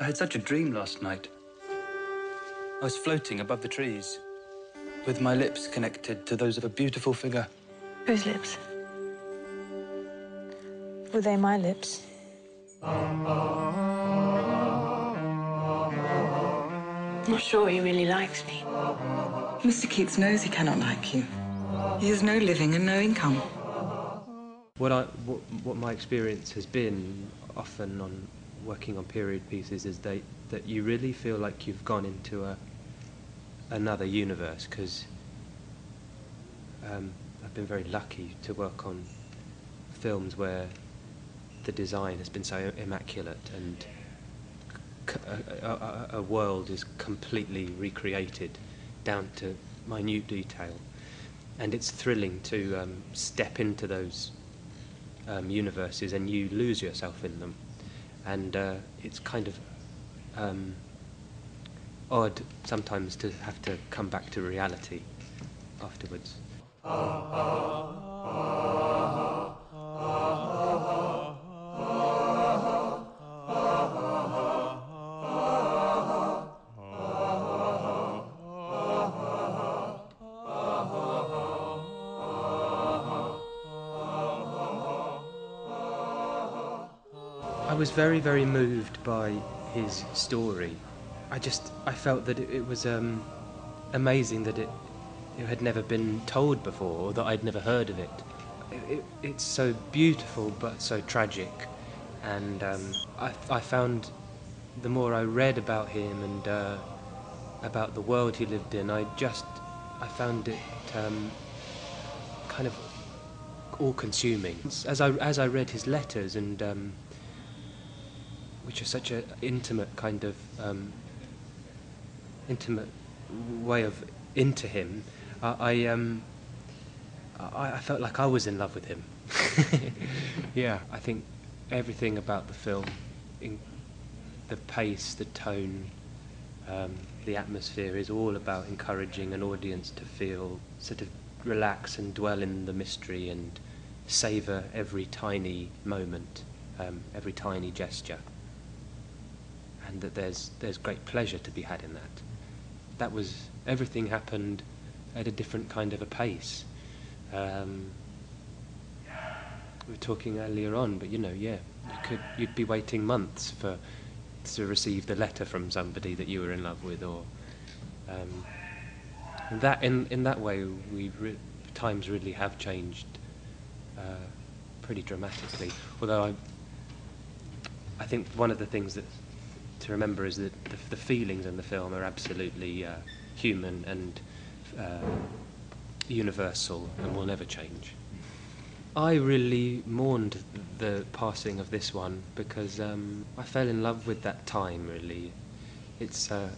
had such a dream last night. I was floating above the trees, with my lips connected to those of a beautiful figure. Whose lips? Were they my lips? I'm not sure he really likes me. Mr. Keats knows he cannot like you. He has no living and no income. What my experience has been often on working on period pieces is that you really feel like you've gone into another universe, because I've been very lucky to work on films where the design has been so immaculate and a world is completely recreated down to minute detail, and it's thrilling to step into those universes and you lose yourself in them, and it's kind of odd sometimes to have to come back to reality afterwards. I was very, very moved by his story. I felt that it was amazing that it had never been told before, or that I'd never heard of it. It's so beautiful but so tragic, and I found the more I read about him and about the world he lived in, I found it kind of all-consuming. As I read his letters, and which are such an intimate kind of intimate way of into him, I felt like I was in love with him. Yeah, I think everything about the film, the pace, the tone, the atmosphere, is all about encouraging an audience to feel, sort of relax and dwell in the mystery and savour every tiny moment, every tiny gesture, and that there's great pleasure to be had in that. That was, everything happened at a different kind of a pace. We were talking earlier on, but you'd be waiting months to receive the letter from somebody that you were in love with, or that in that way times really have changed pretty dramatically. Although I think one of the things that to remember is that the feelings in the film are absolutely human and universal and will never change. I really mourned the passing of this one because I fell in love with that time, really. It's, and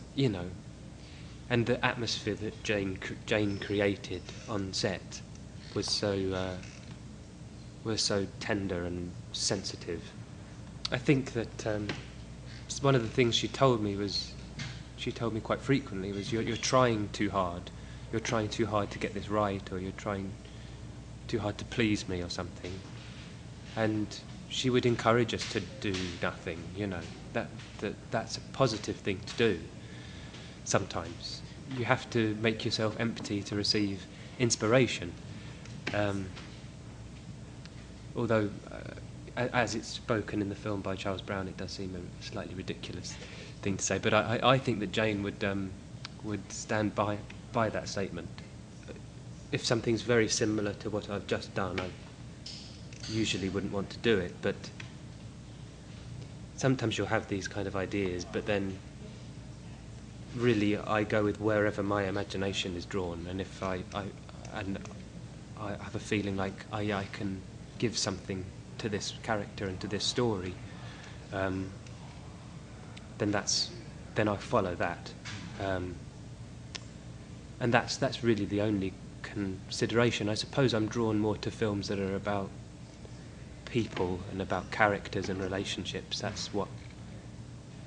the atmosphere that Jane created on set was so tender and sensitive. I think that one of the things she told me quite frequently was, you're trying too hard. You're trying too hard to get this right, or you're trying too hard to please me or something. And she would encourage us to do nothing, that's a positive thing to do. Sometimes you have to make yourself empty to receive inspiration. Although, as it's spoken in the film by Charles Brown, it does seem a slightly ridiculous thing to say. But I think that Jane would stand by that statement. If something's very similar to what I've just done, I usually wouldn't want to do it. But sometimes you'll have these kind of ideas, but then really I go with wherever my imagination is drawn. And if I have a feeling like I can give something to this character and to this story, then I follow that, and that's really the only consideration. I suppose I'm drawn more to films that are about people and about characters and relationships. That's what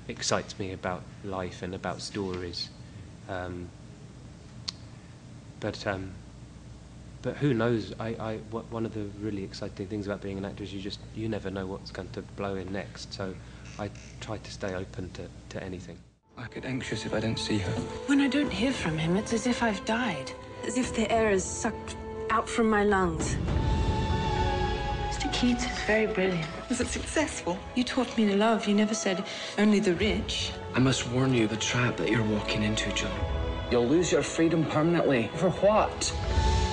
excites me about life and about stories. But who knows? One of the really exciting things about being an actor is you never know what's going to blow in next. So I tried to stay open to anything. I get anxious if I don't see her. When I don't hear from him, it's as if I've died. As if the air is sucked out from my lungs. Mr. Keats is very brilliant. Was it successful? You taught me to love. You never said only the rich. I must warn you, the trap that you're walking into, John. You'll lose your freedom permanently. For what?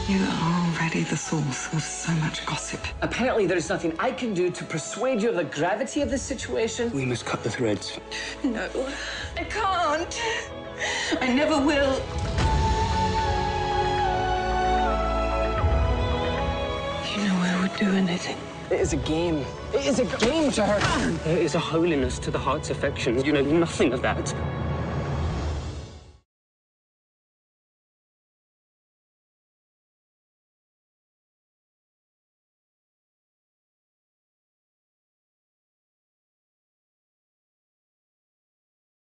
You are already the source of so much gossip. Apparently there is nothing I can do to persuade you of the gravity of this situation. We must cut the threads. No, I can't. I never will. You know I would do anything. It is a game. It is a game to her. There is a holiness to the heart's affection. You know nothing of that.